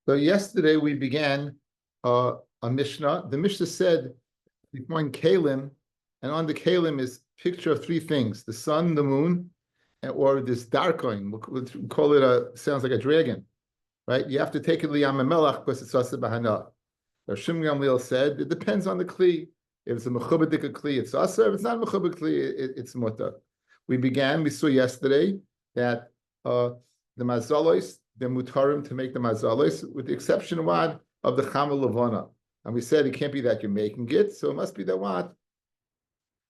So yesterday we began a Mishnah. The Mishnah said we find Kalim, and on the Kalim is picture of three things: the sun, the moon, or this darkoin. We'll call it sounds like a dragon, right? You have to take it liyam melach because it's asa bahana. Shimon Gamliel said it depends on the kli. If it's a mechubadik kli, it's asa. If it's not a mechubed kli, it's muta. We saw yesterday that the mazalos, they're mutarim to make the mazalos, with the exception of what? Of the chamal levana. And we said it can't be that you're making it, so it must be that what?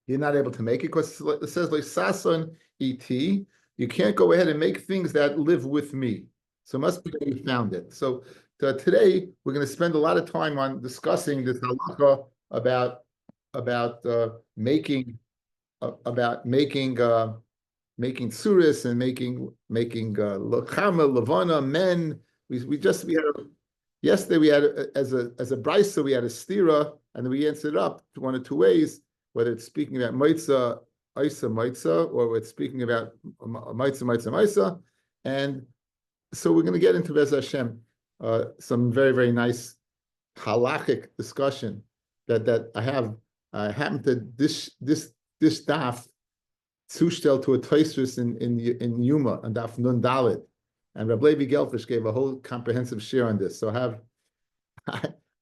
You're not able to make it because it says like sason et. You can't go ahead and make things that live with me. So it must be that you found it. So today we're going to spend a lot of time on discussing this halakha about making tsuris and making chama levana men. Yesterday we had as a brisa we had a stira, and then we answered up one or two ways, whether it's speaking about maitza isa maitza or it's speaking about maitza, and so we're going to get into Bez Hashem some very, very nice halachic discussion that I have. I happen to this daf zustel to a toisrus in Yuma and daf Nun Dalit, and Rabbi Gelfish gave a whole comprehensive share on this. So I have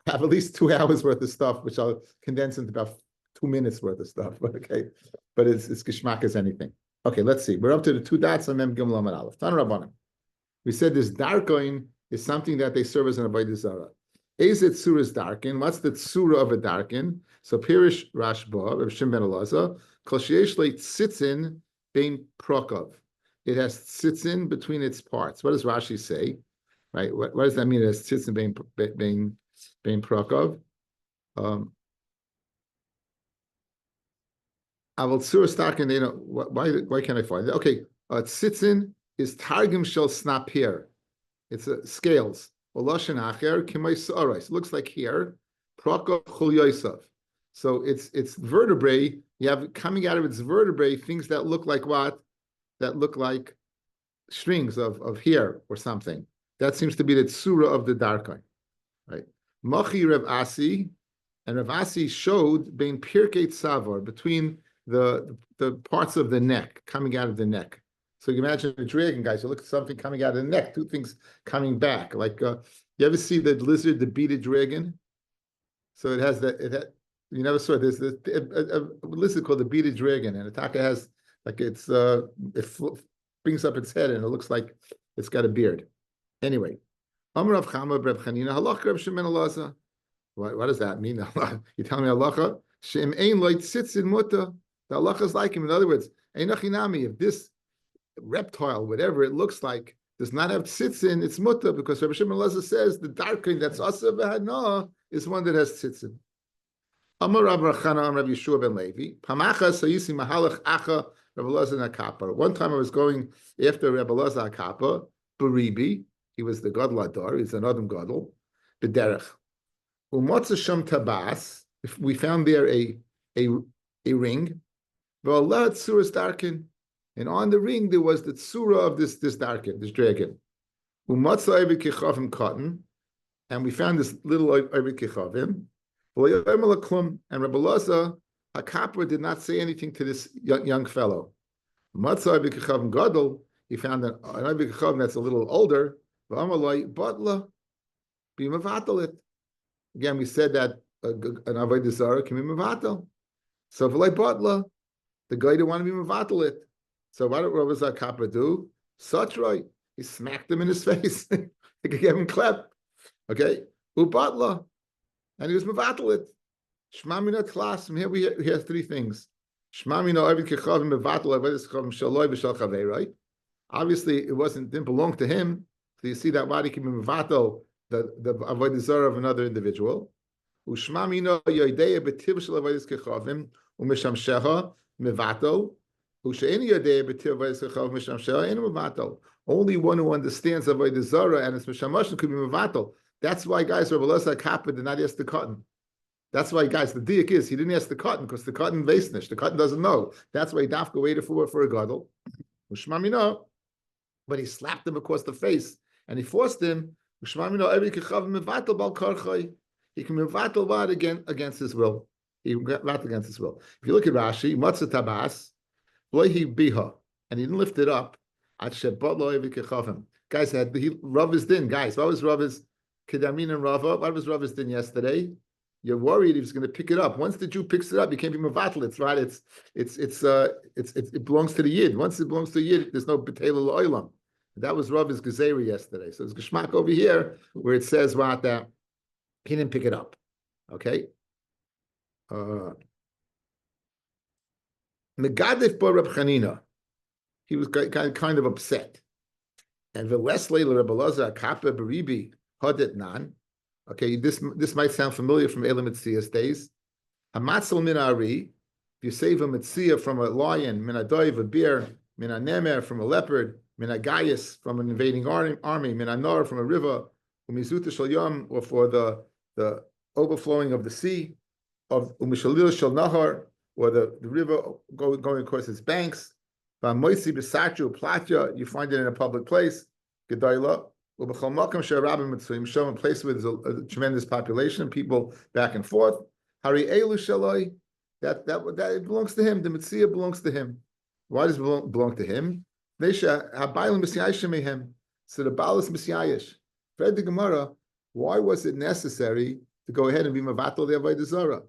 at least 2 hours worth of stuff, which I'll condense into about 2 minutes worth of stuff. Okay, but it's geschmack as anything. Okay, let's see. We're up to the 2 dots on Mem Gimel Amud Aleph. Tan Rabbanim. We said this darkoin is something that they serve as an avodah zarah. Is it surah's darkin? What's the surah of a darkin? So Pirish Rashba, Reb Shimon ben Elazar, kol sheyesh le tzitzin bein prokov. It has tzitzin between its parts. What does Rashi say? Right? What does that mean? It has tzitzin bein prokov. Aval surah's darkin. Why can't I find it? Okay, tzitzin is targum shel snap here. It's scales. It looks like here. So it's vertebrae. You have coming out of its vertebrae things that look like what? That look like strings of hair or something. That seems to be the tsura of the darkon, right? Machi Rav Asi, and Rav Asi showed bein pirkei tzavar, between the parts of the neck, coming out of the neck. So you can imagine a dragon, guys. You look at something coming out of the neck, 2 things coming back. Like you ever see the lizard, the beaded dragon? So it has that. You never saw it. There's a lizard called the beaded dragon, and Ataka has like it brings up its head, and it looks like it's got a beard. Anyway, Amar Rav Chama Reb Chanina halacha Reb Shimon Elazar. What does that mean? You tell me halacha shem ein loy tzitzin muta. The halacha is like him. In other words, einachinami. If this reptile, whatever it looks like, does not have tzitzin, it's muta, because Rabbi Shimon Elazar says the darkin that's asa v'hana is one that has tzitzin. Amar Rav Rachana Rav Yeshua ben Levi. Pamacha sayisi mahalach acha Rabbi Elazar nakapa. One time I was going after Rabbi Elazar nakapa, Baribi. He was the gadol adar. He's an adam gadol. B'derech. Umotza sham tabas. If we found there a ring, v'alad suras darkin. And on the ring there was the tsura of this darkin, this dragon. Umatza ovid kichavim cotton, and we found this little ovid kichavim. And Rabbi Elazar HaKapra did not say anything to this young fellow. Umatza ovid kichavim gadol. He found an ovid kichavim that's a little older. V'amaloi batla b'mavatal it. Again, we said that an avodah zarah can be mavatal. So v'loi batla, the guy didn't want to be mavatal it. So what did Rabbi Zakapa do? Such right. He smacked him in his face. He could give him clap. Okay? Ubatla. And he was mevatalit. Shmamina tlas. From here we hear 3 things. Shmamina ovid kechavim mevatal avodas kechavim shaloi b'shal chaveroi. Obviously, didn't belong to him. So you see that why he can be mevatal, the avodah zarah of another individual. Ushmamina yodeya b'tiv shel avodas kechavim umeshamshecha mevatal. Only one who understands avodah zarah and its mishamashim could be mevatel. That's why, guys, Rabbi Elazar HaKapra did not ask the cotton. That's why, guys, the diak is he didn't ask the cotton because the cotton vesnish. The cotton doesn't know. That's why he dafka waited for a gadol. But he slapped him across the face and he forced him He can mevatel what against his will. He can mevatel against his will. If you look at Rashi, matzah tabas, loihi biha, and he didn't lift it up. Guys, Rav is din. Guys, what was Rav's kedamin and Rava? What was Rav's din yesterday? You're worried he was going to pick it up. Once the Jew picks it up, you can't be mevatel. It's right. It belongs to the yid. Once it belongs to the yid, there's no betela lo'ilam. That was Rav's gezeri yesterday. So it's geshmak over here where it says what that he didn't pick it up. Okay. Megadif bar Reb Chanina. He was kind of upset. And Ve'leslei Reb Elazar Kappa Beribi Hadet Nan. Okay, this might sound familiar from Elam Mitzias days. Hamatzal min ari. If you save a mitzia from a lion, min a doiv, a bear, min a nemer from a leopard, min a gaius from an invading army, min a nor from a river, umizuta shal yom, or for the overflowing of the sea, of umishalil shal nahar, or the river going across its banks. V'amoisi b'satru platya, you find it in a public place. Gedayla. Show a place where there's a tremendous population, people back and forth. Hari Elu Shaloi, that it belongs to him. The Mitzvah belongs to him. Why does it belong to him? So the Baal is Messiahish. Fred the Gemara, why was it necessary to go ahead and be Mavatal the Avodah Zorah?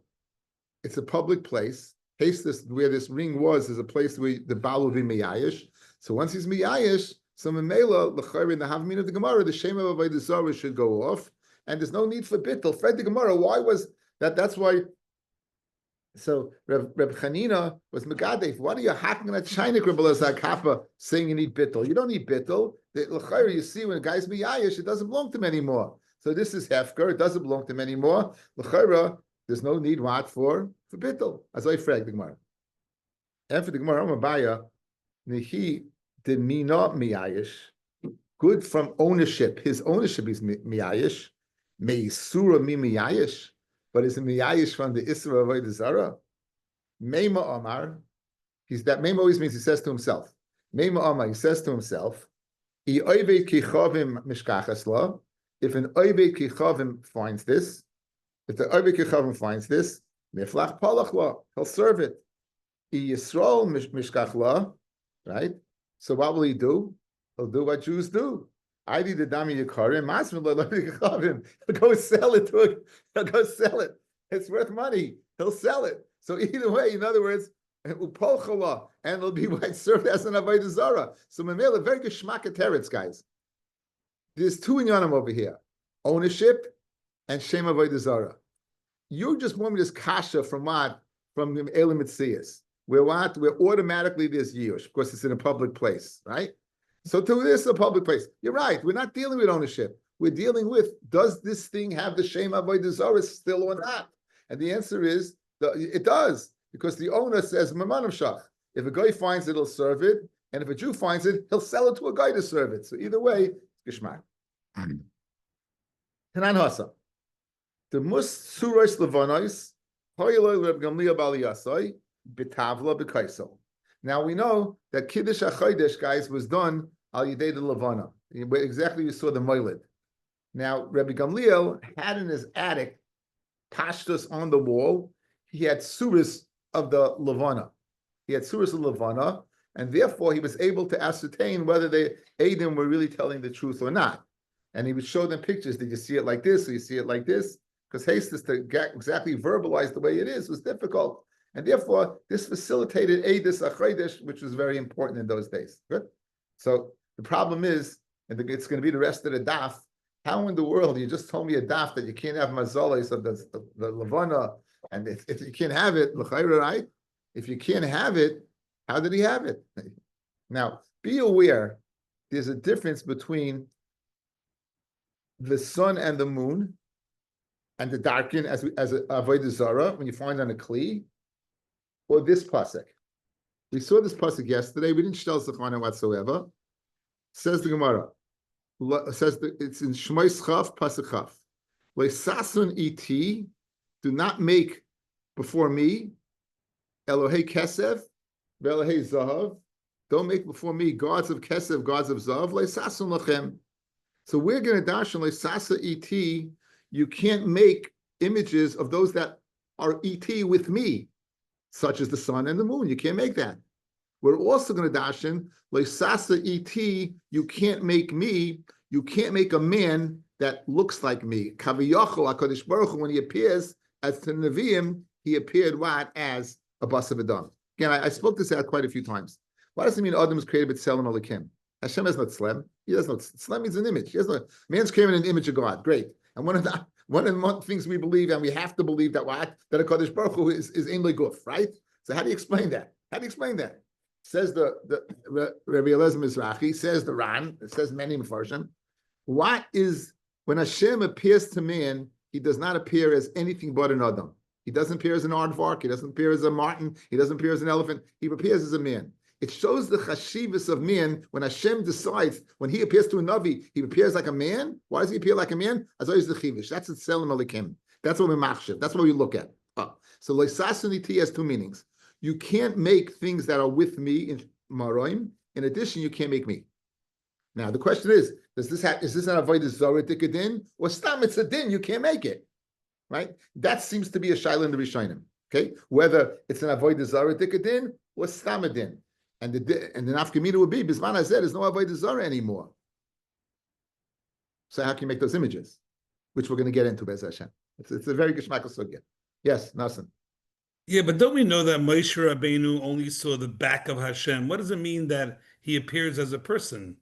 It's a public place. Where this ring was is a place where the Baal will be Miyayish. So once he's Miyayish, so Memela, l'chayr in the Havmin of the Gemara, the Shem of Avodah Zorah should go off, and there's no need for bittul. Fred the Gemara, why was that? That's why. So Reb Chanina was Megadef. Why are you hacking at Shainik Reb Elazar Kappa saying you need bittul? You don't need bittul. The l'chayr, you see, when a guy's miyayish, it doesn't belong to him anymore. So this is hefker. It doesn't belong to him anymore. L'chayr, there's no need what for bittul. As I frag the Gemara. And for the Gemara, Amabaya, Nihi. The mina miyayish, good from ownership. His ownership is miyayish. Meisura mi miyayish, but is miyayish from the Isra of Avodah Zarah. Meima Omar, that Meima always means he says to himself. Meima Omar, he says to himself, I oived kichavim mishkachas la. If an oived kichavim finds this, miflach palach la, he'll serve it. I Yisrael mishkach la, right? So what will he do? He'll do what Jews do. I did the dami yikarim, masmin lo. He'll go sell it he'll go sell it. It's worth money. He'll sell it. So either way, in other words, upol chala, and it'll be served as an avodah zarah. So memela, very good shmaka teretz, guys. There's two inyanim over here: ownership and shem avodah zarah. You just want me this kasha from what? From the Elam Mitzias. Where automatically there's Yush, because it's in a public place, right? So to this a public place. You're right. We're not dealing with ownership. We're dealing with, does this thing have the Shem Avodah Zorah still or not? And the answer is, it does, because the owner says, Mamanav Shach. If a guy finds it, he'll serve it. And if a Jew finds it, he'll sell it to a guy to serve it. So either way, Gishmak. Tanan Hasa. The Mus Suros Levanos, Hoyeloi Reb Gamliel Bali Yasai, Bitavla B'Kaisel. Now we know that Kiddush HaChodesh, guys, was done al Yidei de Levana. Exactly, you saw the Moiled. Now Rabbi Gamliel had in his attic pashtus on the wall. He had surahs of the Levana. And therefore he was able to ascertain whether the Eidim were really telling the truth or not. And he would show them pictures. Did you see it like this? Or you see it like this? Because hastis to get exactly verbalize the way it is was difficult. And therefore, this facilitated Eidus Achodesh, which was very important in those days. Good. So the problem is, and it's going to be the rest of the daf. How in the world, you just told me a daf that you can't have mazoles of the Levana, and if you can't have it, right? If you can't have it, how did he have it? Now, be aware, there's a difference between the sun and the moon, and the darkin as a avodah zarah when you find on a kli, or this pasuk. We saw this pasuk yesterday. We didn't shtel zechana whatsoever. Says the Gemara. It's in Shmois Chaf pasuk Chaf. Leisasun iti, do not make before me Elohei Kesev, Elohei Zahav. Don't make before me gods of Kesev, gods of Zahav. Leisasun lachem. So we're going to darshan like sasa et. You can't make images of those that are et with me, such as the sun and the moon. You can't make that. We're also going to darshan like sasa et. You can't make me. You can't make a man that looks like me. Kaviyachol HaKadosh Baruch Hu, when he appears as to Nevi'im, he appeared what? As a bas of Adam. Again, I spoke this out quite a few times. Why does it mean Adam is created with Tselem Elokim? Hashem has no Tselem. He has no Tselem means an image. He has no, man's created in an image of God. Great. And one of the things we believe, and we have to believe that that HaKadosh Baruch Hu is Ein Leguf, right? So how do you explain that? How do you explain that? Says the Rabbi Elazar Mizrahi, says the Ran, it says many Mefarshim. What is, when Hashem appears to man, he does not appear as anything but an Adam. He doesn't appear as an aardvark. He doesn't appear as a marten. He doesn't appear as an elephant. He appears as a man. It shows the chashivas of man when Hashem decides, when he appears to a Navi, he appears like a man. Why does he appear like a man? As always the chivish. That's the Tselem Elokim. That's what we machshav. That's what we look at. So loisasuniti has two meanings. You can't make things that are with me in maroim. In addition, you can't make me. Now the question is this an avodah Zorah dikadin or stam it's a din? You can't make it, right? That seems to be a shaila in the Rishonim. Okay, whether it's an avodah Zorah dikadin or stam a din, and the nafkamina would be bisman hazeh there's no avodah Zorah anymore. So how can you make those images, which we're going to get into Be'ez Hashem? It's a very geshmakel sugya. Yes, Nasan. Yeah, but don't we know that Moshe Rabbeinu only saw the back of Hashem? What does it mean that he appears as a person?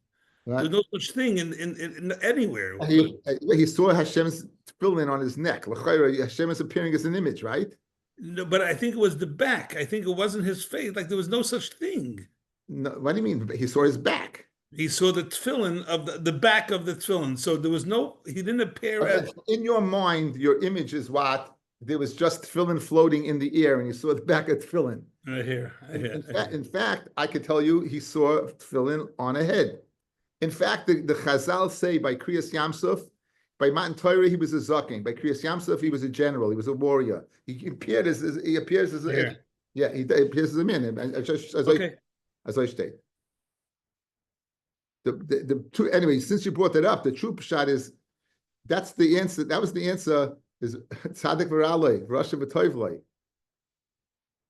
Right. There's no such thing in anywhere. He saw Hashem's tefillin on his neck. Hashem is appearing as an image, right? No, but I think it was the back. I think it wasn't his face. Like there was no such thing. No, what do you mean? He saw his back. He saw the tefillin of the back of the tefillin. So there was no. He didn't appear as. In your mind, your image is what? There was just tefillin floating in the air, and you saw the back of tefillin. I hear. In fact, I could tell you he saw tefillin on a head. In fact, the Chazal say by Kriyas Yamsuf, by Matan Torah he was a zaken. By Kriyas Yamsuf he was a general. He was a warrior. He appears as he appears as a man. As I state. The two, anyway, since you brought that up, the true shot is that's the answer. That was the answer. Is Tzadik V'Ralei, Rasha V'Toivlei.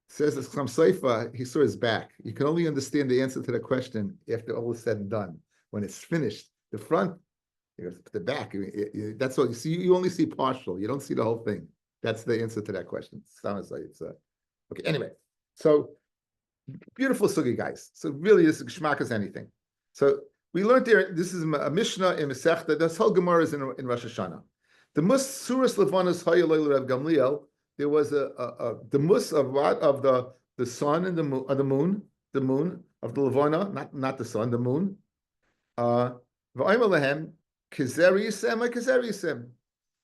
Says as Cham Seifa, he saw his back. You can only understand the answer to that question after all is said and done. When it's finished, the front, the back, that's all you see. You only see partial. You don't see the whole thing. That's the answer to that question. Sounds like it's okay. Anyway, so beautiful sugi, guys. So really, this is geshmak as anything. So we learned there. This is a Mishnah in Masechta. This whole Gemara is in Rosh Hashanah. The mus suras levanas hayalei Rav Gamliel. There was the mus of what, of the sun and the moon of the levana, not the sun, the moon. V'aymer lehem kizeri yisem kizeri yisem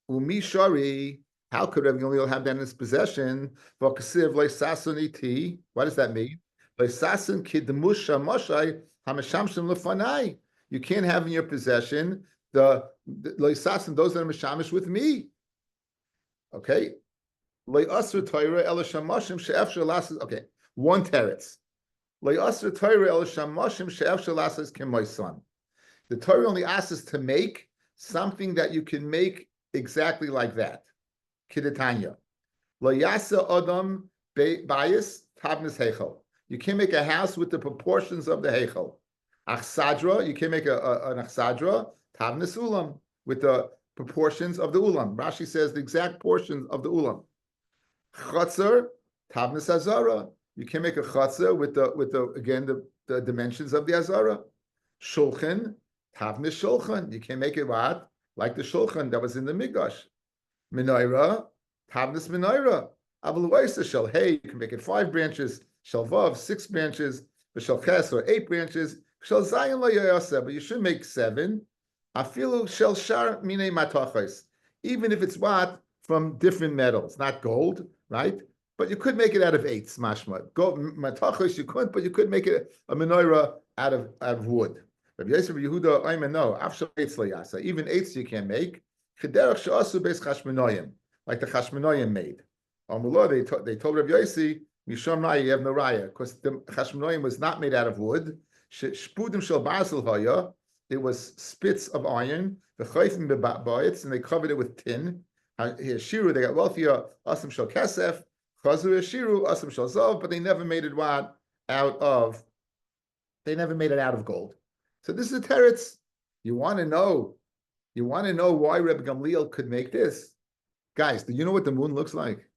umi shari. How could Rav Gamliel have that in his possession? V'kasiv leisasun iti. What does that mean? Leisasun kidmusha mashai hamashamshim lefanai. You can't have in your possession the leisasun, those that are mashamish with me. Okay. Leiasur Torah el shamashim she'efshar lasas. Okay, one teretz. Leiasur Torah el shamashim she'efshar lasas k'moisan. The Torah only asks us to make something that you can make exactly like that. Kidatanya. Leiasa adam bayis tabnis heichel. You can make a house with the proportions of the heichel. Achsadra, you can make an achsadra tabnis ulam with the proportions of the ulam. Rashi says the exact portions of the ulam. Chatzar, tabnis azara. You can make a chatzar with the again the dimensions of the azara. Shulchan, tabnis shulchan. You can make it what? Like the shulchan that was in the Mikdash. Menorah, tabnis menorah. Avaluaisa shel hey, you can make it 5 branches. Shel vav 6 branches. Shel ches or 8 branches. Shel zayin lo yayasa, but you should make 7. Afilu shel shar mine matachos. Even if it's what? From different metals, not gold, right? But you could make it out of 8s, mashma. Gold matachos you couldn't, but you could make it a menorah out of wood. Rabbi Yosef Yehuda, I know, afshal 8s layasa. Even 8s you can make. Chederach she'asu beis chashmonoyim, like the chashmonoyim made. Amullah, they told Rabbi Yosef, Misham Raya, you have no raya, because the chashmonoyim was not made out of wood. Shpudim shel basel haya. it was spits of iron, the chayfim b'bayits, and they covered it with tin. Shiru, they got wealthier, asam shel kesef, chazur shiru, asam shel zav, but they never made it what? They never made it out of gold. So this is a teretz. You want to know why Rabbi Gamliel could make this? Guys, do you know what the moon looks like?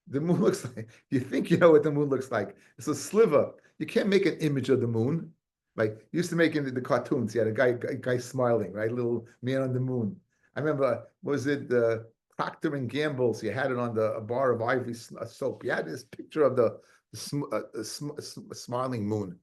The moon looks like, you think you know what the moon looks like. It's a sliver. You can't make an image of the moon. Like, used to make in the cartoons, you had a guy smiling, right? Little man on the moon. I remember, was it the Procter and Gamble? So you had it on a bar of ivory soap. You had this picture of the smiling moon.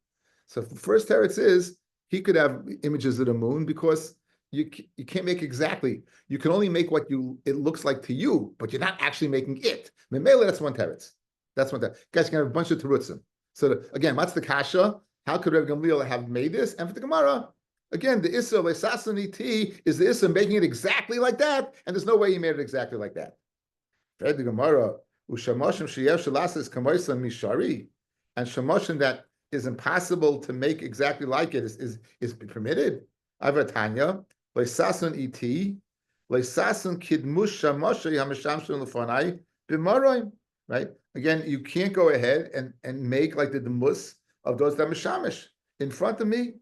So the first teretz is, he could have images of the moon because you can't make exactly. You can only make what it looks like to you, but you're not actually making it. Memela, that's one teretz. That's one teretz. Guys, you can have a bunch of terutzim. So again, what's the kasha? How could Rabbi Gamliel have made this? And for the Gemara, again, the Issa Lesasaniti is the Issa making it exactly like that, and there's no way he made it exactly like that. The Gemara, Ushamashim Sheyev Shalasas Kamoisam Mishari, and Shamashim that is impossible to make exactly like it is permitted. Avatanya, Lesasan iti, Lesasan Kidmush Shamashay Hamasham Lefanai B'Maroim. Right? Again, you can't go ahead and make like the demus of those that mishamish in front of me.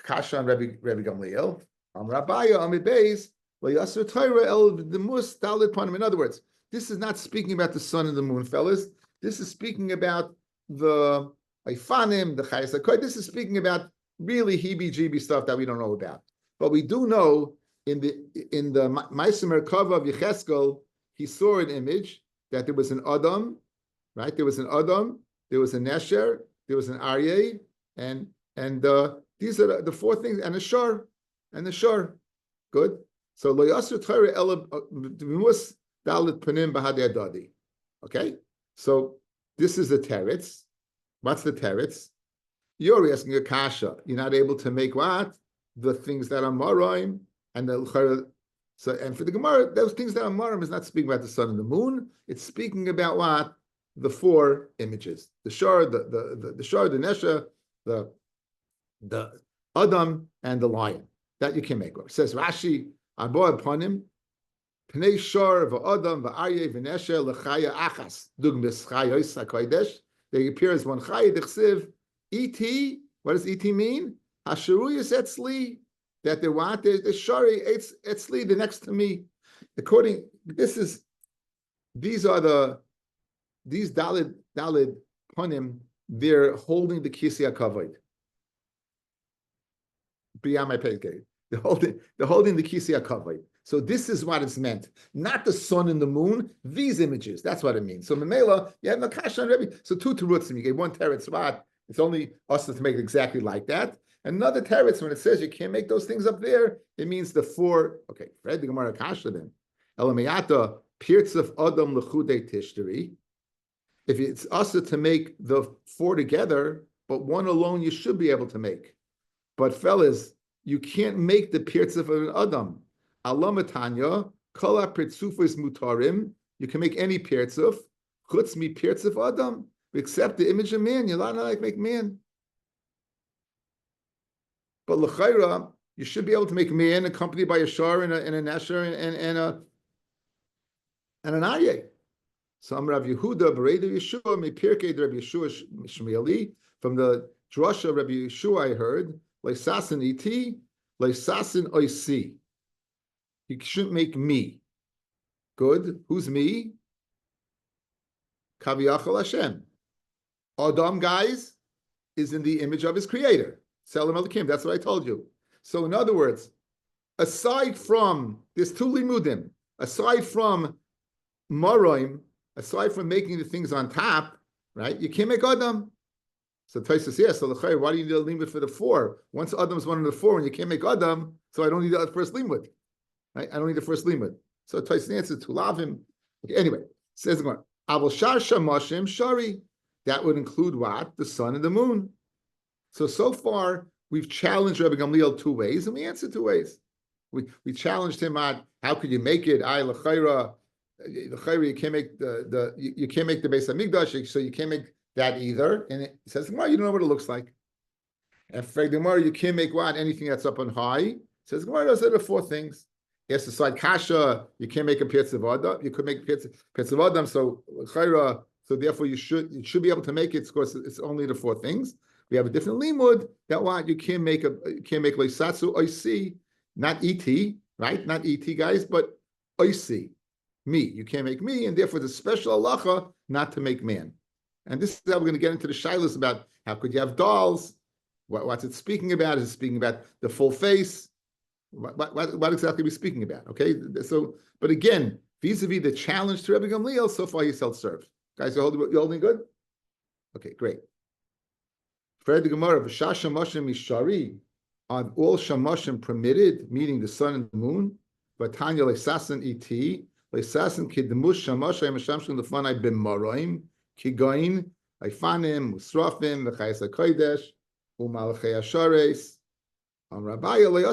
Kasha on Rabbi Gamliel, Rabbi Beis, Yasser Torah El Demus Dalit Panim. In other words, this is not speaking about the sun and the moon, fellas. This is speaking about the Ifanim, the Chayes HaKoy. This is speaking about really heebie-jeebie stuff that we don't know about. But we do know in the Ma'aser Merkava of Yecheskel, he saw an image that there was an Adam, right? There was an Adam, there was a Nesher, there was an Aryeh, and these are the four things, and a Shar, and the Shar. Good. So Lo Yasser Torah Ela V'mus Dalit Panim B'Hadei Adadi. Okay. So this is the teretz. What's the teretz? You're asking a kasha. You're not able to make what? The things that are maraim and the so, and for the Gemara, those things that are maraim is not speaking about the sun and the moon. It's speaking about what? The four images: the shar, the shar, the nesha, the adam, and the lion. That you can make. It says Rashi, Abo upon him, Pnei shar v'adam v'aryeh v'nesha l'chaya achas dugmis chayos hakodesh. They appear as one chaya d'chsiv. Et, what does et mean? Hasharuyas etzli, that they want the shari etzli, the next to me. These dalid panim, they're holding the kisei hakavod. Beyond my pay gate. They're holding the kisei hakavod. So this is what it's meant. Not the sun and the moon, these images. That's what it means. So Memela, you have Nakash on Rabbi. So two terutzim, you gave one teretz spot. It's only us to make it exactly like that. Another teretz, when it says you can't make those things up there, it means the four. Okay, Fred the Gemara Kasha then. Elamayata pirtzef adam lechude tishteri. If it's us to make the four together, but one alone you should be able to make. But fellas, you can't make the pirtzef of an adam. Alamatanya kala pirtzufos mutarim. You can make any pirtzef. Chutz mi pirtzef adam. Except the image of man, you're not like make man. But l'chayra, you should be able to make man accompanied by a shar and a nesher and an aryeh. So I'm Rav Yehuda, Bereda Yeshua, me pirkei Rabbi Yeshua Shmueli. From the drasha of Rabbi Yeshua, I heard leisasin iti, leisasin oisi. You shouldn't make me. Good. Who's me? Kaviyachal Hashem. Adam, guys, is in the image of his creator. Selam Elikim, that's what I told you. So in other words, aside from, there's two limudim, aside from maroim, aside from making the things on top, right, you can't make Adam. So Taisus, yes, so why do you need a limud for the four? Once Adam is one of the four and you can't make Adam, so I don't need the first limud. Right? I don't need the first limud. So Taisus answers to love him. Okay, anyway, says the Gemara, Avol shar shamashim shari. That would include what? The sun and the moon. So far, we've challenged Rabbi Gamliel two ways, and we answered two ways. We challenged him on how could you make it? L'chayra, you can't make you can't make the Beis Hamikdash, so you can't make that either. And it says, well, you don't know what it looks like. And for the Gemara, you can't make what? Anything that's up on high. Says Gemara, those are the four things. Yes, the side kasha, you can't make a pietz of Adam. You could make pietz of Adam, so chayra, so therefore you should be able to make it. Of course, it's only the four things. We have a different limud that what you can't make loisatsu oisi, not et, right? Not et guys, but oisi, me. You can't make me, and therefore the special halacha not to make man. And this is how we're going to get into the shilas about how could you have dolls. What's it speaking about? Is it speaking about the full face? What exactly are we speaking about? Okay, so, but again, vis-a-vis the challenge to Rabbi Gamliel, so far he's self-served. Guys, you're holding good? Okay, great. Fred the Gemara, V'shah shamoshim mishari, are all shamoshim permitted, meaning the sun and the moon? V'tanya leisasan iti, leisasan kidmush shamoshim meshamshim lefanai b'maroim, kigoin, leifanim, musrafim, v'chayas hakodesh, u'malachei ashares. Rabbi, the only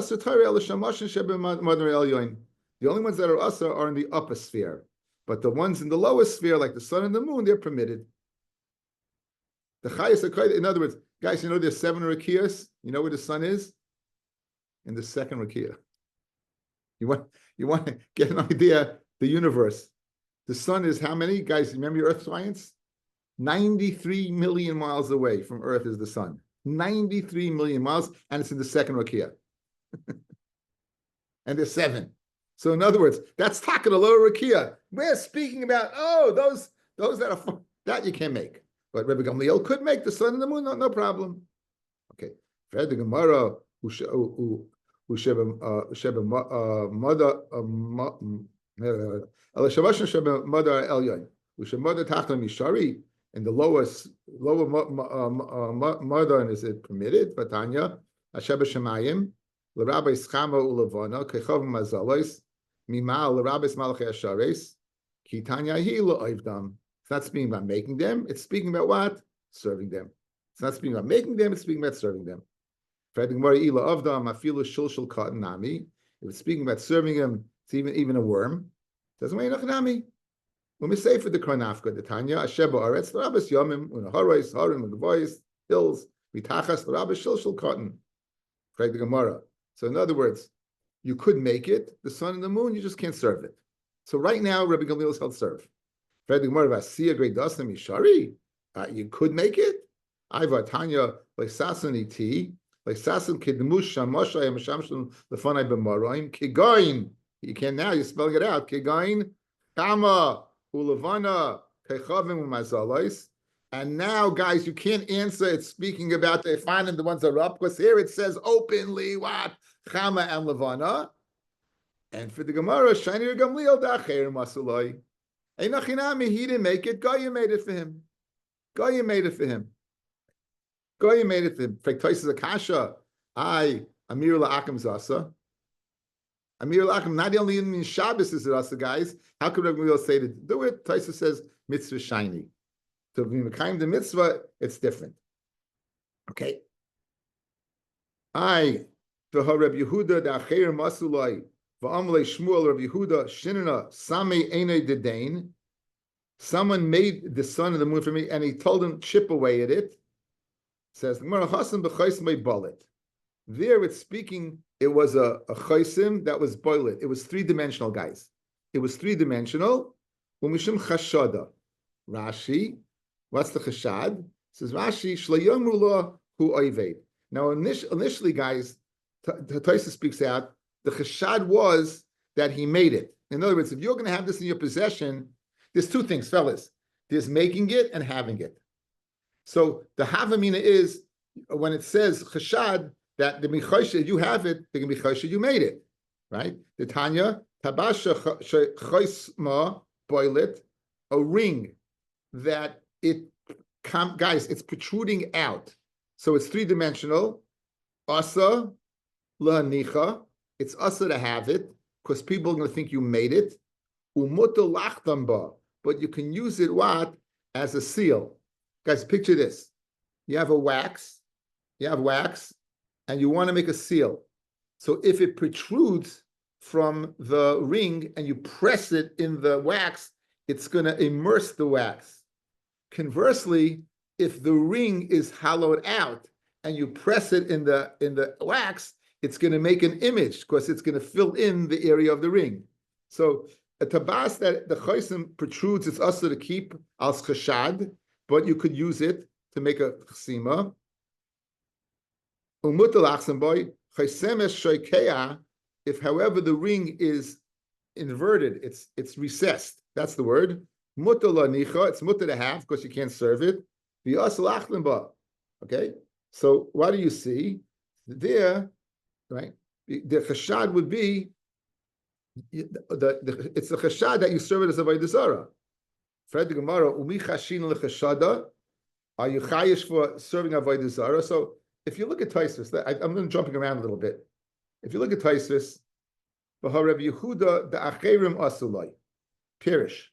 ones that are asa are in the upper sphere, but the ones in the lower sphere, like the sun and the moon, they're permitted. The chayas hakodesh, in other words, guys, you know there's 7 rakiyas. You know where the sun is? In the second rakiyah. You want to get an idea? The universe. The sun is how many? Guys, remember your Earth science? 93 million miles away from Earth is the sun. 93 million miles, and it's in the second rakiyah. And there's 7. So in other words, that's talking a lower rakiyah. We're speaking about, those that are that you can't make. But Rabbi Gamliel could make the sun and the moon, no problem. Okay. Fred the Gemara, in the lower modern, is it permitted? Vatanya, Asheba Shemayim, L'Rabbi Schama Ulavana, Kechov Mazalois, Mimal, L'Rabbi Malachei Ashares, Kitanya Hi Lo'ivdam. It's not speaking about making them, it's speaking about what? Serving them. It's not speaking about making them, it's speaking about serving them. If it's speaking about serving them, it's even a worm. Doesn't mean nachnami. When we say for the Kronafka, the Tanya, Asheba Aretz, the Rabbis Yomim, Unaharais, Harim, Gavois, hills, Vitachas, the Rabbis Shilshul Cotton. Frank the Gemara. So in other words, you could make it, the sun and the moon, you just can't serve it. So right now, Rabbi Gamliel is held serve. Frank the Gemara, Vasiya Great Dasam Yishari, you could make it. Iva Tanya, like Sasan Iti, like Sasan Kidmush Shamosha Yamshamshun Lefanai B'Maroim, Kigoin. You can now, you're spelling it out. Kigoin, Kama. Ulavana, Kechavim, Mazalais. And now, guys, you can't answer. It's speaking about the finding the ones that are up, because here it says openly what? Chama and Levana. And for the Gemara, Shani Gamliel Dacher Masulai. Einachinami, he didn't make it. Goya made it for him. Goya made it for him. Goya made it for him. Fektois Akasha. Amir La'akim Zasa. Amir Lachim, not only in Shabbos is it us, guys. How could Rabbi Gamliel say to do it? Taisa says mitzvah shiny. To be mekayim the mitzvah, it's different. Okay. The Rabbi Yehuda the Acher Masulai va'amlei Shmuel Rabbi Yehuda Shinana Samei Einei Dedain. Someone made the sun and the moon for me, and he told him chip away at it. Says Gemara Hasan b'chais may bullet. There it's speaking. It was a chaysim that was boilet. It was 3-dimensional, guys. It was 3-dimensional. Umishim chashada. Rashi, what's the chashad? It says Rashi shlayomru lo hu oived. Now initially, guys, Taisa speaks out. The chashad was that he made it. In other words, if you're going to have this in your possession, there's 2 things, fellas. There's making it and having it. So the havamina is when it says chashad, that the michosha, you have it, the michosha, you made it, right? The Tanya, tabasha choisma, boilet, a ring that guys, it's protruding out. So it's 3-dimensional. Asa, la'nicha, it's asa to have it, because people are going to think you made it. Umuta lachtamba, but you can use it what? As a seal. Guys, picture this. You have wax, and you want to make a seal. So if it protrudes from the ring and you press it in the wax, it's going to immerse the wax. Conversely, if the ring is hollowed out and you press it in the wax, it's going to make an image because it's going to fill in the area of the ring. So a tabas that the chaysim protrudes, it's also to keep as chashad, but you could use it to make a chsima. If, however, the ring is inverted, it's recessed. That's the word. It's mutter to have because you can't serve it. Okay, so what do you see there? Right, the chashad would be it's the chashad that you serve it as a avodah zarah. Fred the Gemara umi chashin lechashada. Are you chayish for serving avodah zarah? So if you look at Tosfos, I'm jumping around a little bit. If you look at Tosfos, Rabbi Yehuda the acherim asulai pirish.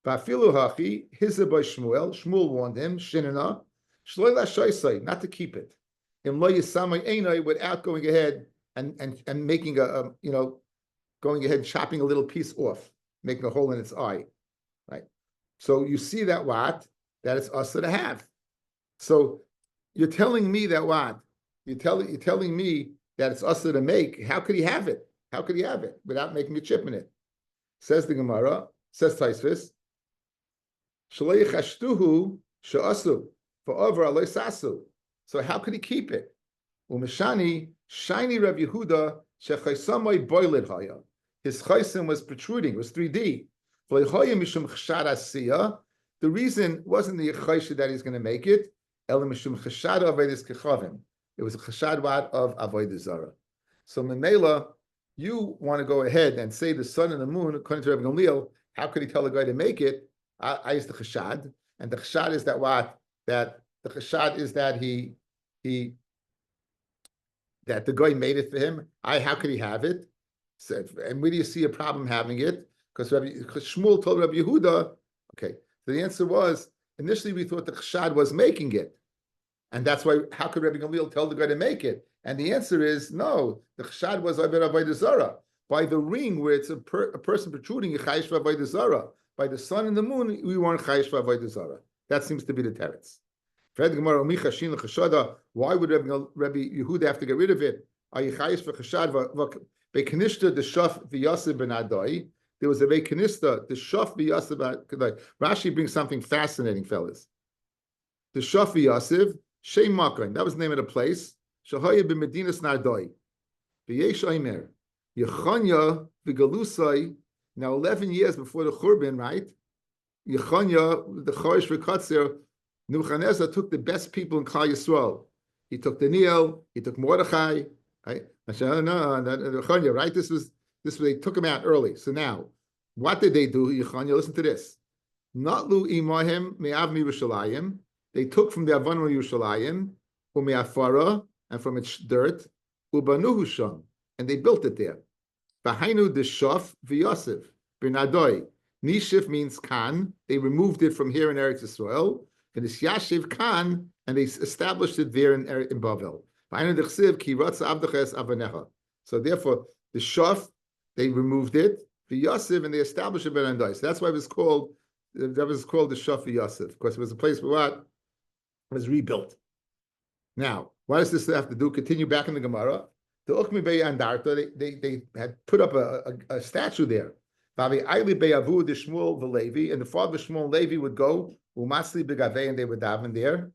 Va'afilu hachi hizah by Shmuel. Shmuel warned him shinana shloi lashaisai not to keep it. In lo yisamay einai without going ahead and making a going ahead and chopping a little piece off, making a hole in its eye, right? So you see that what? That it's us to have. So you're telling me that what? You're telling me that it's us to make. How could he have it? How could he have it without making a chip in it? Says the Gemara, says Tosfos, Shalei chashtuhu she'asu forever aloi sasu. So how could he keep it? Umeshani shiny Rabbi Yehuda shechaysamay boiled haya. His chaysim was protruding, it was 3D. The reason wasn't the chayshah that he's going to make it. It was a chashad of avodah zarah. So Memela, you want to go ahead and say the sun and the moon, according to Rabbi Gamliel, how could he tell a guy to make it? I use the chashad, and the chashad is that what? That the chashad is that that the guy made it for him. How could he have it? So, and where do you see a problem having it? Because Shmuel told Rabbi Yehuda, okay. So the answer was, initially we thought the chashad was making it. And that's why, how could Rabbi Gamliel tell the guy to make it? And the answer is, no, the chashad was avodah zarah. By the ring where it's a person protruding, you chayish for avodah zarah. By the sun and the moon, we weren't chayish for avodah zarah. That seems to be the teretz. Why would Rabbi Yehuda have to get rid of it? Are you chayish for chashad? Bekanishta the shaf v'yasib ben adai. There was a bekanista the shaf v'yasib ben adai. Rashi brings something fascinating, fellas. The shaf v'yasib shem makan. That was the name of the place. Shahaya b'medinas nardai. V'yesh omer Yechanya v'galusai. Now 11 years before the Churban, right? Yechanya the Chorish v'katzer. Nebuchadnezzar took the best people in Klal Yisrael. He took Daniel. He took Mordechai. Right? Right? This was they took him out early. So now, what did they do? Yechanya, listen to this. Natlu imahim me'avni Yerushalayim. They took from the Avanim Yerushalayim, u'me'afara, and from its dirt, u'banuhu sham, and they built it there. V'hainu deshaf v'yosef b'nadoi. Nishif means Khan. They removed it from here in Eretz Yisrael. And it's Yashiv Khan, and they established it there in Bavel. So therefore, the Shaf, they removed it, the Yosef, and they established it in Andai. So that's why it was called the Shaf Yosef, because it was a place where what was rebuilt. Now, what does this have to do? Continue back in the Gemara. The Uchmi Bey Andarta, they had put up a statue there. And the father Shmuel and Levi would go, and they would daven there.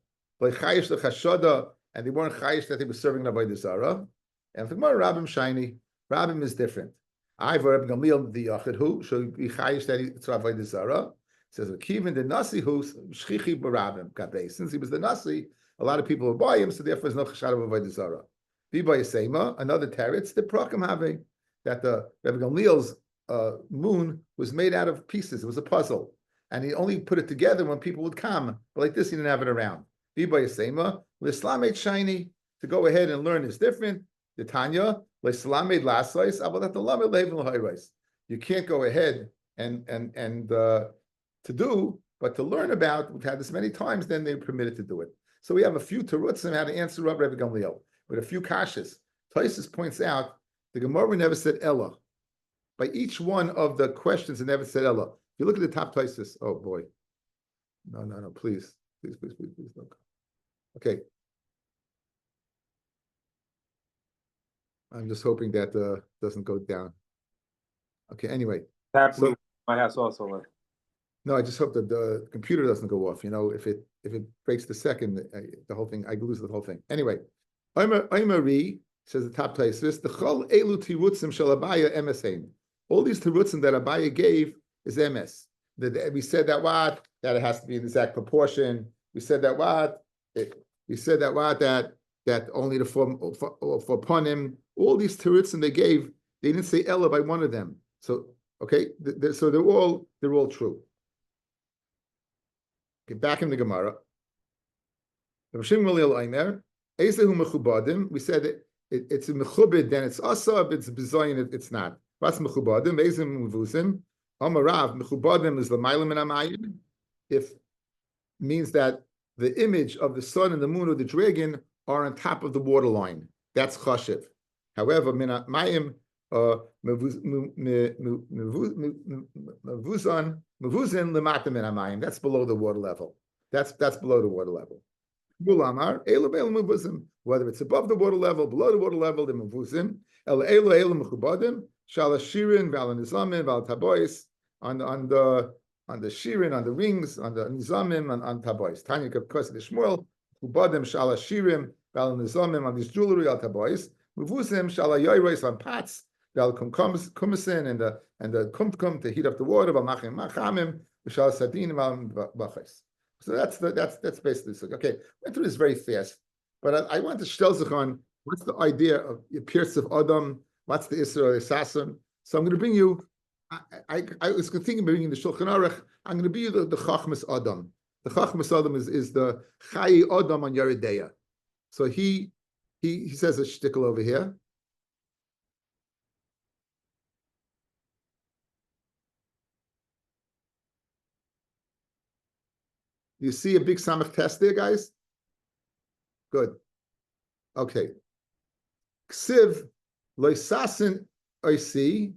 And they weren't chayish that they were serving avodah zarah. And the Gemara Rabbim shiny. Rabbim is different. I've Rabbi Gamliel the Yachid who so be chayish that it's avodah zarah. Says Kivin the Nasi who shchichi b'Rabbim kabei. Since he was the Nasi, a lot of people would buy him, so therefore there's no chashad of avodah zarah. Biba Yisema, another teretz, the Prakam have that the Rabbi Gamliel's moon was made out of pieces. It was a puzzle. And he only put it together when people would come. But like this, he didn't have it around. Biba Yisema, L'Islam made shiny. To go ahead and learn is different. The Tanya, L'Islam made lasais, Avodah Lamed Levin L'Hayrais. You can't go ahead and to do, but to learn about, we've had this many times, then they're permitted to do it. So we have a few terutzim on how to answer Rabbi Gamliel, with a few kashas. Tosfos points out, the Gemara never said Ella. By each one of the questions, it never said Ella. If you look at the top Tosfos, oh boy. No, please. Please, look. Okay. I'm just hoping that doesn't go down. Okay, anyway. Happening my house also. No, I just hope that the computer doesn't go off. If it breaks the second, the whole thing, I lose the whole thing. Anyway, Oimari says the top place. The chol elu tirutzim shel Abaya emesein. All these tirutzim that Abaya gave is emes. We said that it has to be in the exact proportion. We said that that only the for ponim. All these tirutzim they gave, they didn't say ella by one of them. So okay, so they're all true. Okay, back in the Gemara. We said it's a mechubed, then it's asab, it's bezoyin, it's not. What's mechubadim? Ve'ezim mevuzim. Amarav mechubadim is l'mayla min hamayim. If means that the image of the sun and the moon or the dragon are on top of the waterline. That's chashiv. However, min hamayim mevuzin lemata min hamayim. That's below the water level. That's below the water level. Whether it's above the water level, below the water level, the mevuzim. Shalashirin, valanizamin, valtabois, on the shirin, on the rings, on the nizamim, on tabois. Tanya Kapkos the Shmuel, Ubadim shalashirim, valanizamin, on this jewelry, al tabois. Mevuzim shalayoyres on pots, val kumisin, and the kumkum to heat up the water, valmachim machamim, shalasadinim, valbachis. So that's basically so. Okay, went through this very fast, but I want to shtel sich on what's the idea of the appearance of Adam, what's the Isra Assassin. So I'm going to bring you. I was thinking of bringing the Shulchan Aruch. I'm going to bring you the Chachmas Adam. The Chachmas Adam is the Chayi Adam on Yeridea. So he says a shtickle over here. You see a big samach test there, guys? Good. Okay. Ksiv loisasin oisi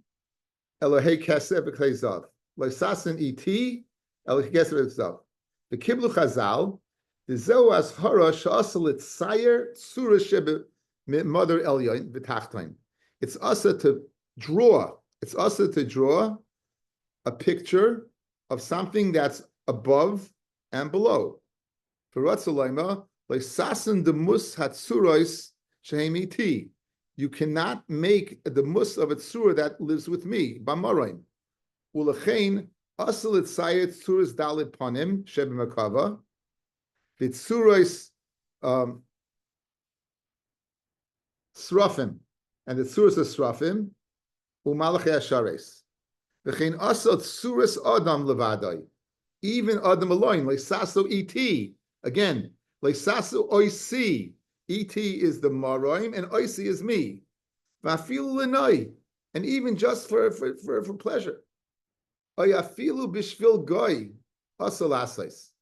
elohei kesev v'kleizav. Loisasin iti elohei kesev v'kleizav. The kiblu chazal the zeu as hara she'asa l'tzayer tzura shebe mother elyon v'tachtoin. It's asa to draw. It's asa to draw a picture of something that's above and below. For Ratzalaima, like sasan the mus hatsurois shehemiti. You cannot make the mus of a tzura that lives with me. Bamaroim. Ulachain asal it sayet tzuras dalit panim shebe makava. The tzurois srafim and the tzuras of srafim umalachei ashares. V'chein asal tzuras adam levadai. Even Adam alone, leisaso et. Again, leisaso oisi. Et is the maroim, and oisi is me. Vafilu lenoi, and even just for pleasure. Oyafilu bishvil goy asalasais.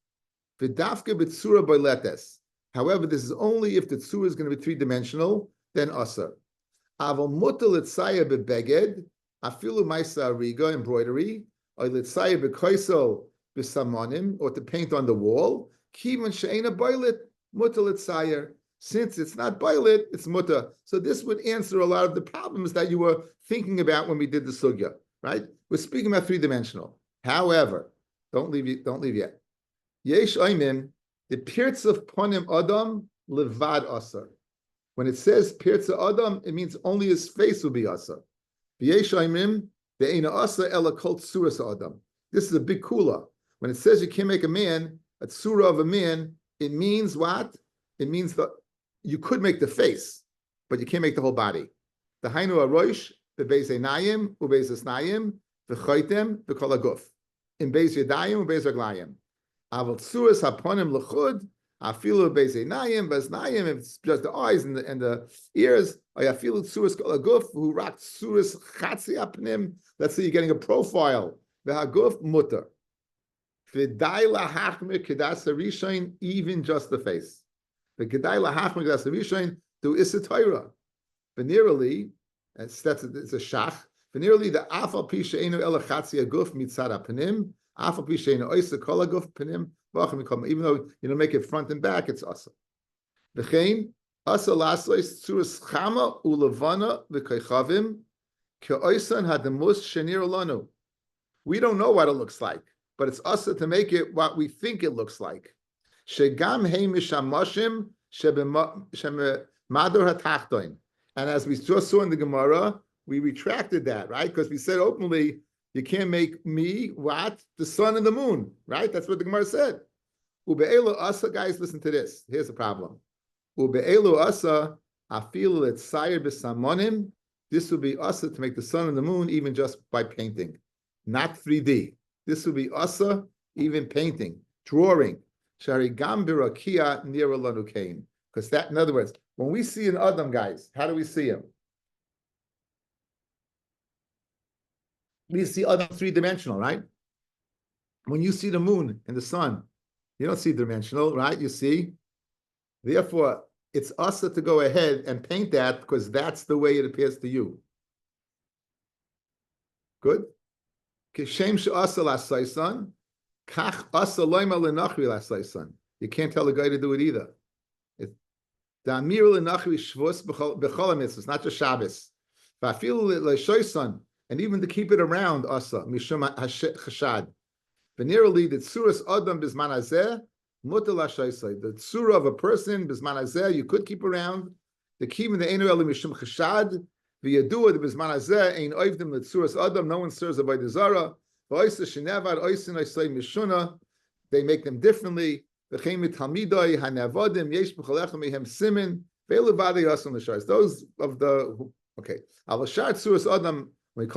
V'dafke b'tzura boiletes. However, this is only if the tzura is going to be three-dimensional, then asa. Aval mutal etzaya bebeged, afilu maisa ariga, embroidery, or letzaya bekoisel, or to paint on the wall, since it's not boilet, it's muta. So this would answer a lot of the problems that you were thinking about when we did the sugya, right? We're speaking about three-dimensional. However, don't leave yet. Yesh oimim, the pirtz of ponim adam levad asar. When it says pirtz adam, it means only his face will be asar. Yesh oimim, the eina asar ela kol tsuras adam. This is a big kula. When it says you can't make a tzura of a man, it means what? It means that you could make the face, but you can't make the whole body. The hainu aroish, the beis einayim, ubeis asnayim, the chaytem, the kol aguf. In beis yadayim, ubeis raglayim. Aval tzuras haponim lechud, afilu beis einayim, basnayim, if it's just the eyes and the ears, ayafilu tzuras kol aguf, who rocked tzuras chatzi apnim. Let's say you're getting a profile. The haguf mutter. Even just the face. The Gedai lahachmer kedas harishain do isatayra. Venerally, it's a shach. Venerally, the afal pi she'enu elachatzi aguf mitzad hapanim, afal pi she'enu oisa kol aguf panim. Even though you don't make it front and back, it's awesome. V'chein Asa lasois tsuras chama ulavana v'kaychavim ke'oisan hademus shenir lanu. We don't know what it looks like, but it's asa to make it what we think it looks like. Shegam hei mishamashim shemadur hatachtoin. And as we just saw in the Gemara, we retracted that, right? Because we said openly, you can't make me what? The sun and the moon, right? That's what the Gemara said. Ube'elu asa, guys, listen to this. Here's the problem. Ube'elu asa, afilu et sayir b'samonim. This would be asa to make the sun and the moon even just by painting, not 3D. This would be asa, even painting, drawing. Shari gam birakia nira lanu kain. Because that, in other words, when we see an Adam, guys, how do we see him? We see Adam three-dimensional, right? When you see the moon and the sun, you don't see dimensional, right? You see? Therefore, it's us to go ahead and paint that because that's the way it appears to you. Good? You can't tell a guy to do it either. It's not just Shabbos. And even to keep it around asa, mishum chashad. Venerally, the tsuras adam bisman hazeh mutal hashaysay. The tsura of a person bisman hazeh you could keep around. The kivin the enu elu mishum chashad. V'yadua the bisman hazeh ein oivdim the tsuras adam. No one serves Avodah Zorah. V'oisa shenevad oisin oisay mishuna. They make them differently. V'chein mitalmidoi hanavadim yesh b'cholechem mehem simin. Ve'levadei asan l'shayis. Those of the okay. Avashar tsuras adam. If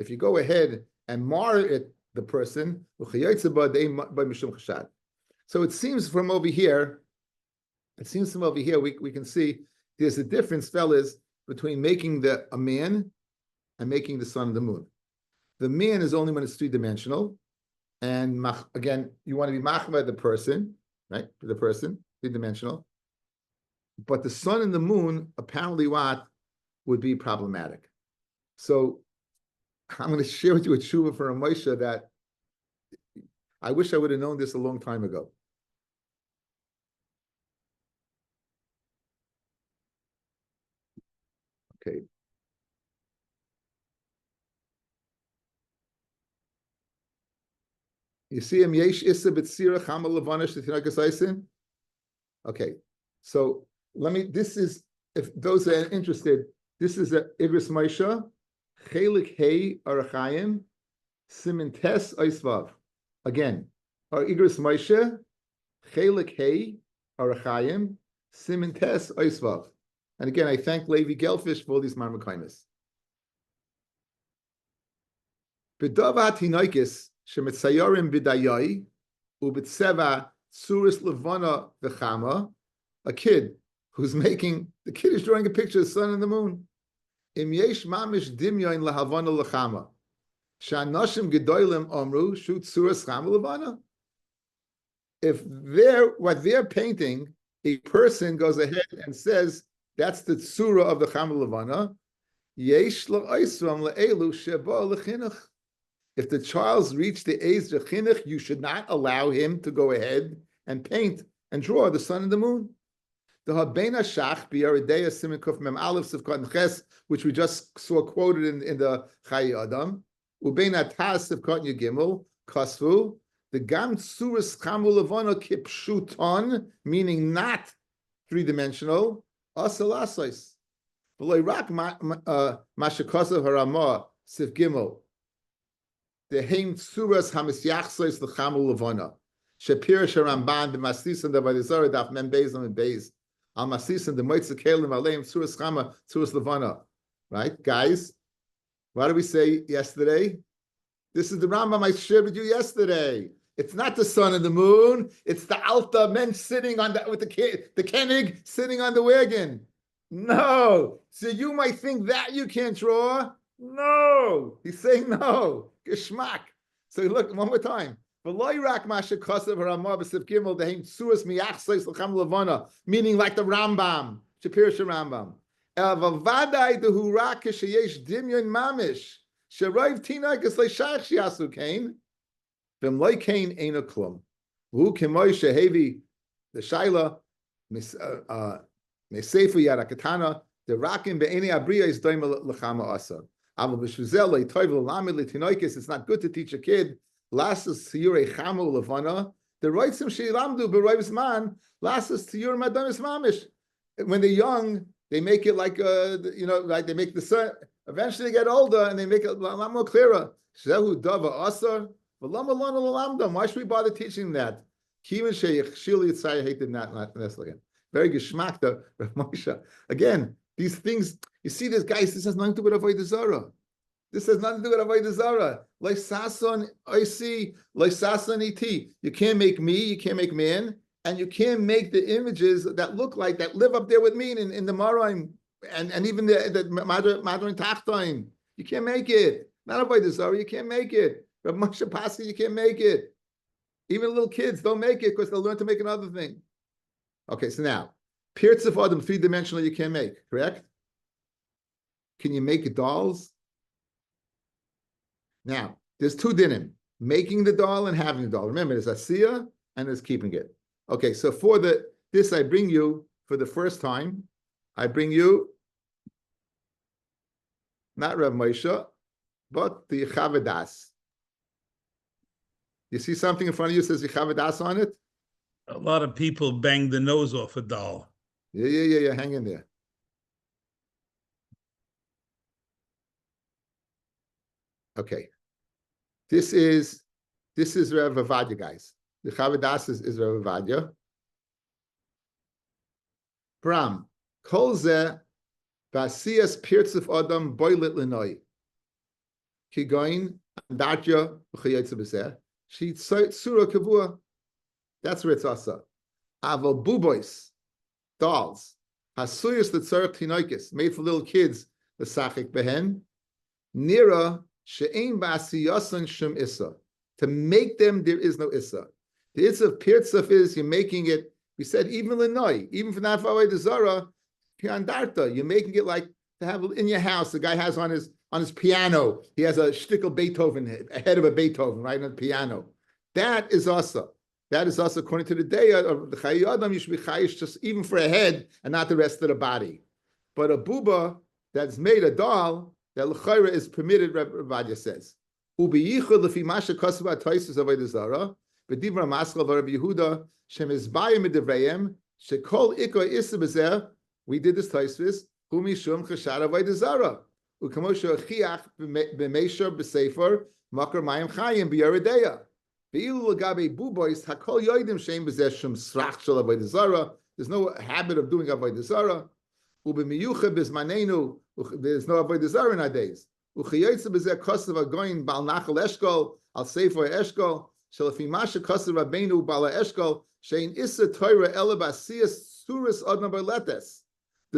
you go ahead and mar it, the person, so it seems from over here, we can see there's a difference, fellas, between making a man and making the sun and the moon. The man is only when it's three-dimensional, and again, you want to be machma the person, right? The person, three-dimensional. But the sun and the moon, apparently what would be problematic. So I'm going to share with you a tshuva for a Moshe that I wish I would have known this a long time ago. Okay. You see him yesh issa b'tzira chama levana shetinakas aisin? Okay. So this is, if those are interested, this is a Igris Moshe. Chelik Hey Arachayim Simin Tes Oisvav. Again, our Igris Moshe Chelik Hey Arachayim Simin Tes Oisvav. And again, I thank Levi Gelfish for all these marmakaimis. B'davat hinoikis shemitzayorim b'dayai u'b'tseva tsuris levana v'chama. A kid who's the kid is drawing a picture of the sun and the moon. Im yesh mamish dimyon lahavana lachama. Shanoshim gedolim omru shoot suras chama levana. If what they're painting, a person goes ahead and says that's the tsura of the chama levana. Yesh la'isram la'elu sheba lechinuch. If the child's reached the age of chinuch, you should not allow him to go ahead and paint and draw the sun and the moon. The Habena Shach Biyaridea Simikuf Mem Aleph Sivkot Ches, which we just saw quoted in the Chayi Adam, Ubena Tas Sivkot Yegimel Kasvu, the Gam Tsuras Chamu Levana Kipshuton, meaning not three-dimensional, Asal Asais. V'loy Rak Mashakasav Harama Siv Gimel, the Heim Tsuras Hamisyachsais the Chamu Levana. Shapir Sharamban the Mastis and the Avodah Daf Mem Beis and Beis. Al-Masis and the Moitza Kelim Aleim Tzuras Chama Tzuras Levana. Right, guys? What did we say yesterday? This is the Rambam I shared with you yesterday. It's not the sun and the moon. It's the Alta men sitting with the Kenig sitting on the wagon. No. So you might think that you can't draw. No. He's saying no. Geschmack. So look one more time. Meaning like the Rambam, Shapir Rambam. The Shaila, Mesefer Yarakatana, the Rakim Be'eni Abriya is Doima Lachama Asa. It's not good to teach a kid. Lasas Siyure Chamu Lavana. The rights of Shilamdu Beroivs Man, Lasas Siyur Madamis Mamish. When they're young, they make it like like they make the sun. Eventually they get older and they make it a lot more clearer. Shehu Dava Asar. Why should we bother teaching that? Very geschmacked, Moshe. Again, these things, you see this, guys, this has nothing to do with Avodah Zorah. This has nothing to do with Avodah Zorah. Like Sason, I see, like Sason iti. You can't make me, you can't make man, and you can't make the images that look like, that live up there with me in the Maraim, and even the Madrin Tachtoin. You can't make it. Not Avodah Zorah, you can't make it. Rabbi Moshe Pascha, you can't make it. Even little kids don't make it because they'll learn to make another thing. Okay, so now, Pirtz of Adam, three-dimensional, you can't make, correct? Can you make dolls? Now, there's two dinim, making the doll and having the doll. Remember, there's asiyah and there's keeping it. Okay, so for this I bring you, for the first time, I bring you, not Rav Moshe, but the Chavadas. You see something in front of you that says Chavadas on it? A lot of people bang the nose off a doll. Yeah. Hang in there. Okay. This is Rav Avodah, guys. The Chavadas is Rav Avodah. Bram. Kol zeh ba'asiyas pirtzuf adam boilet lenoi. Kigoin andatya v'chayetze b'zeh. She surah kavua. That's where it's asa. Aval bubois, dolls. Hasuyas l'tzarech tinoikis, made for little kids. The sachik behen. Nira she'ein ba'asiyasan shem issa. To make them, there is no issa. The issa of pirtzuf is you're making it. We said even l'noi, even for not Avodah Zorah, piandarta. You're making it like to have in your house. The guy has on his piano. He has a shtickle Beethoven, a head of a Beethoven, right on the piano. That is asa. That is also according to the day of the Chayi Adam, you should be chayish just even for a head and not the rest of the body. But a buba that's made a doll, that l'chayra is permitted, Rabbi Avodah says. Ubiyichud lefi masha kosav atoysus avodah zara, b'divra maskal v'Rabbi Yehuda, shem izbayim midivreim, shekol iko issa b'zeh, we did this toysus, hu mishum chashad avodah zara. U'kamosha chiach b'meishar b'sefer, makar mayim chayim b'yaredeya. There's no habit of doing avodah zarah. There's no avodah zarah nowadays. The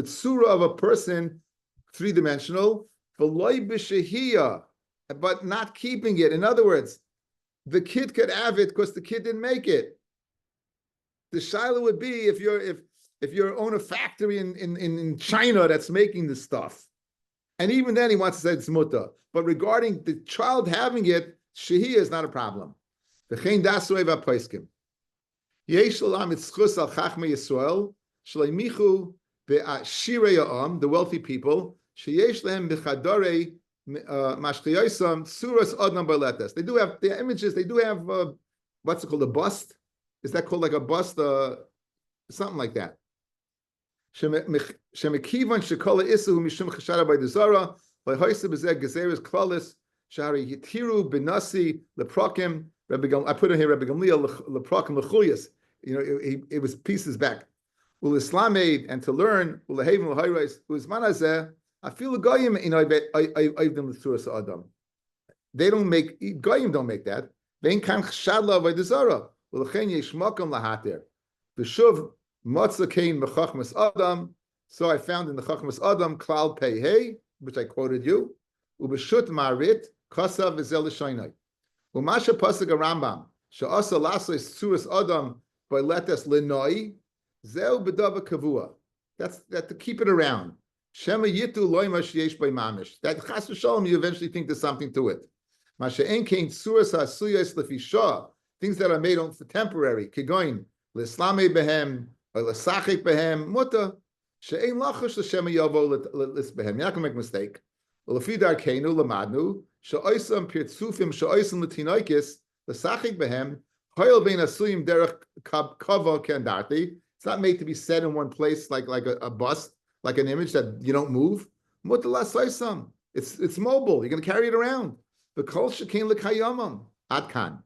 tzura of a person, three-dimensional, but not keeping it. In other words, the kid could have it because the kid didn't make it. The shaila would be if you own a factory in China that's making this stuff, and even then he wants to say it's muta. But regarding the child having it, shehiyah is not a problem. V'chein dasrei v'apoiskim. Yesh l'olam itzchus al chachmei Yisrael shleimichu be'ashirei ha'am, the wealthy people, sheyesh lehem b'chadorei mashkiyosam suras adnam barletas. They do have their images. They do have what's it called, a bust? Is that called like a bust? Something like that. Shemekivan shekola isu mishum chashara by the Zorah by hoisa bezeh gezeres klalis shari yitiru benasi leprokim. I put in here Rabbi Gamliel leprokim lechuyas. It was pieces back. Ul Islamed, and to learn ul lehavim l'hayreis uzmanazeh. I feel goyim, I've done the suras adam. They don't make goyim, don't make that. They ain't kan chshadla avodah zarah. Well, chen yesh makom lahater. V'shuv matzah kain mechachmas adam. So I found in the chachmas adam klal pei hey, which I quoted you. Ubeshut marit kasav v'zel l'shaynai. Umasha pasuk Rambam she'asa lasos suras adam by letas lenoi zeu b'dava kavua. That's that to keep it around. Shema yitu loyma sheyesh by mamish. That chas v'shalom, you eventually think there's something to it. Masha en kain suras hasuyas lefisha, things that are made on for temporary. Kigoin l'slame behem or l'sachik behem muta she'ein lachash l'shem yavo l'lis behem. You're not gonna make a mistake. L'fi darkeinu l'madnu she'oisam pirtzufim she'oisam l'tinoikis l'sachik behem hoyel bein asuyim derech kava kendarti. It's not made to be set in one place like a bust, like an image that you don't move. Muta l'saisam. It's mobile. You're going to carry it around. The kol shekein l'kayamam adkan.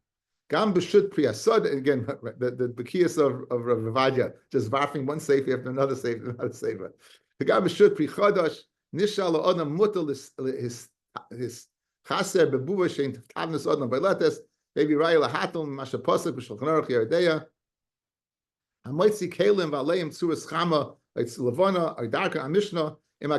Gam b'shut priyasad. Again, the bekiyas of Rav Avadia, just varfing one sefer after another sefer, another sefer. The gam b'shut pri chadash nishal la'odam mutal his chaser bebuva shein tavnas odam v'letes maybe raya lahatum masha pasuk b'shulchan aruch yeredeya hamoitzi kelim v'aleim tzuras chama like levana or darka amishna. Like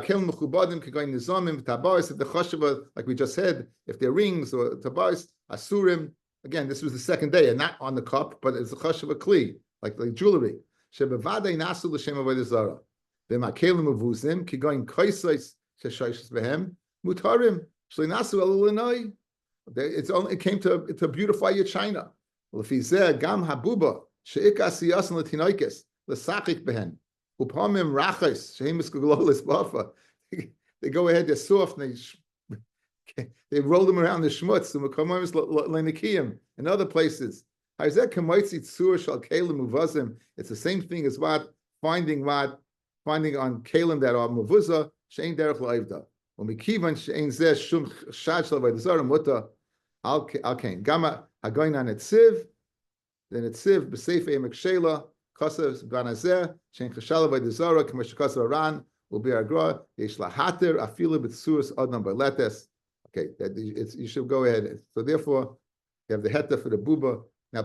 we just said, if they're rings or tabais, asurim. Again, this was the second day, and not on the cup, but it's a chashava kli, like jewelry. Shebevadei nasu l'shem avodah zara. V'makelim uvuzim kigoyin kaisais sheshaishas behem mutarim shlinasu elulinoi. It came to beautify your china. L'fizeh gam habuba sheikas siyasan l'tinoikes l'sachik behem. Upamim rachas shehemus kuglolis bafa. They go ahead. They're soft. And they roll them around the shmutz. And mekamomis lenikiyim and other places. Hazek kamaitzi tzur shal kelim muvazim. It's the same thing as finding on kelim that are muvuza shein derech laivda. When we kivan shein zeh shum shad shal vaydzar muta al kain gama hagoyin on etziv. Then etziv b'seifei mekshela. Kosev Banazeh, Shen Chashala by the Zorah, Kamash Kosev Aran, will be Agra, Yesh Lahater, Afilu B'Tsuras Odnam Barletes. Okay, you should go ahead. So therefore, you have the Heta for the Buba. Now,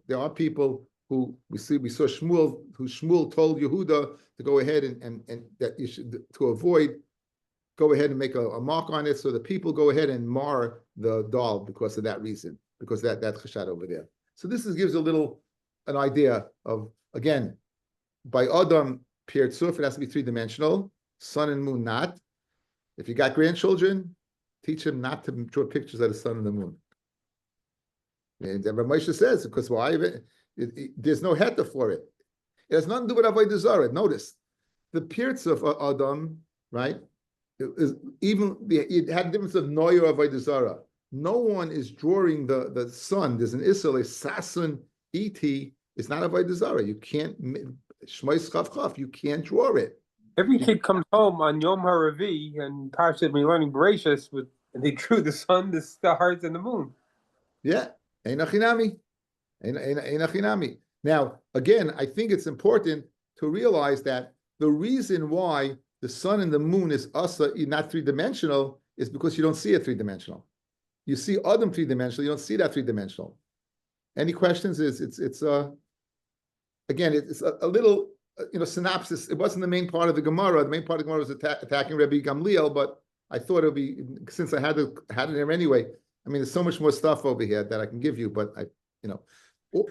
there are people who we saw Shmuel, who Shmuel told Yehuda to go ahead and that you should, to avoid, go ahead and make a mark on it, so the people go ahead and mar the doll because of that reason, because that Chashad over there. So this gives an idea of, again, by Adam, Pirtzuf, it has to be three-dimensional, sun and moon not. If you got grandchildren, teach them not to draw pictures of the sun and the moon. And Rabbi Moshe says, because why? There's no heta for it. It has nothing to do with Avodah Zarah. Notice, the Pirtzuf of Adam, right, it had a difference of Noyer of Avodah Zarah. No one is drawing the sun. There's an Israel, a Sasun, E.T., it's not Avodah Zarah. You can't Shmois Chav. You can't draw it. Every kid comes home on Yom HaRavi and Parshat me learning Bereshis and they drew the sun, the stars, and the moon. Yeah, Ein Achinami. Now, again, I think it's important to realize that the reason why the sun and the moon is asa not three-dimensional is because you don't see it three-dimensional. You see Adam three-dimensional. You don't see that three-dimensional. Any questions? It's a little synopsis. It wasn't the main part of the Gemara. The main part of the Gemara was attacking Rabbi Gamliel, but I thought it would be, since I had it there anyway. I mean, there's so much more stuff over here that I can give you, but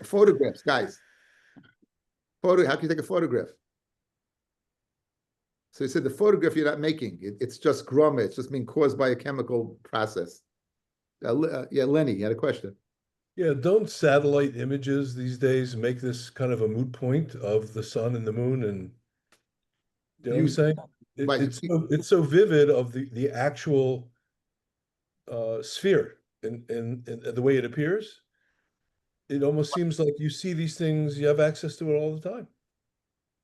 photographs, guys. How can you take a photograph? So he said the photograph you're not making. It's just groma. It's just being caused by a chemical process. Lenny, you had a question. Yeah, don't satellite images these days make this kind of a moot point of the sun and the moon? And you know what I'm saying? It's so vivid of the actual sphere and the way it appears. It almost seems like you see these things, you have access to it all the time.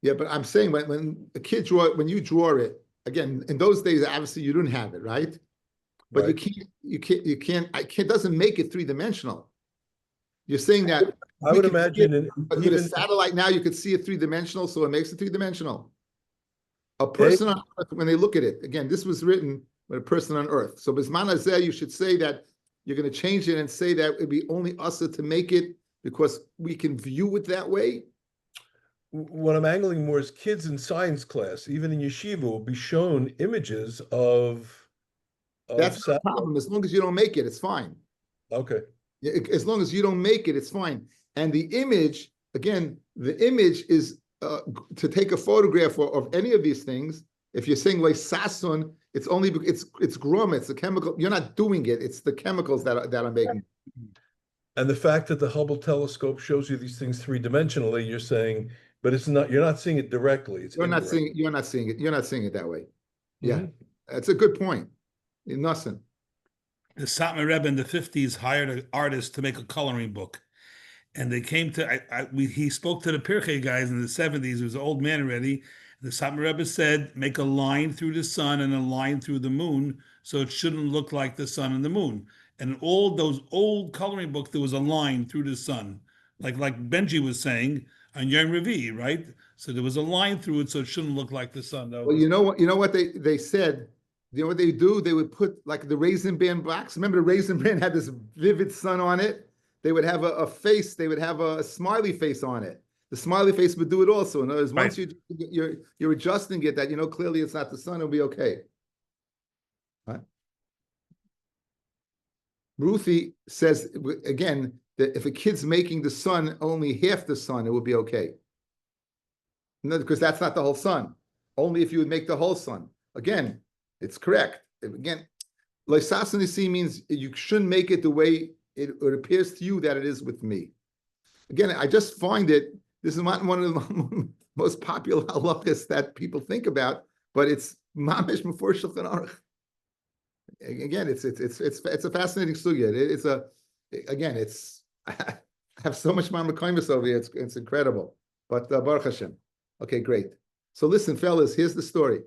Yeah, but I'm saying when a kid when you draw it, again, in those days, obviously you didn't have it, right? But right. It doesn't make it three-dimensional. You're saying that I would imagine with a satellite now you could see it three-dimensional, so it makes it three-dimensional. A person on Earth, when they look at it, again, this was written with a person on Earth. So Bisman Azeh, you should say that you're going to change it and say that it'd be only us to make it because we can view it that way. What I'm angling more is kids in science class, even in yeshiva, will be shown images of that's not a problem. As long as you don't make it, it's fine. Okay. As long as you don't make it, it's fine. And the image, again, the image is to take a photograph of any of these things. If you're saying like sasun, it's only it's grum, it's the chemical. You're not doing it. It's the chemicals that are making. And the fact that the Hubble telescope shows you these things three-dimensionally, you're saying but it's not. You're not seeing it directly. It's You're not indirect. seeing. You're not seeing it. You're not seeing it that way. Yeah, Mhm. that's a good point. Nothing. The Satmar Rebbe in the 50s hired an artist to make a coloring book. And they came to, he spoke to the Pirkei guys in the 70s. He was an old man already. The Satmar Rebbe said, make a line through the sun and a line through the moon, so it shouldn't look like the sun and the moon. And in all those old coloring books, there was a line through the sun, like Benji was saying on Yom Revi, right? So there was a line through it, so it shouldn't look like the sun. Well, you know what? You know what they said. You know what they do? They would put like the Raisin Bran box. Remember, the Raisin Bran had this vivid sun on it. They would have a face. They would have a smiley face on it. The smiley face would do it also. In other words, once you're adjusting it, that you know clearly it's not the sun, it'll be okay. Right? Ruthie says again that if a kid's making the sun only half the sun, it would be okay. No, because that's not the whole sun. Only if you would make the whole sun. Again, it's correct. Again, Loisasonisi means you shouldn't make it the way it appears to you that it is with me. Again, I just find it, this is not one of the most popular halachas that people think about, but it's mamish before Shulchan Aruch. Again, it's a fascinating sugya. I have so much mamakoimus over here. It's incredible. But Baruch Hashem. Okay, great. So listen, fellas, here's the story.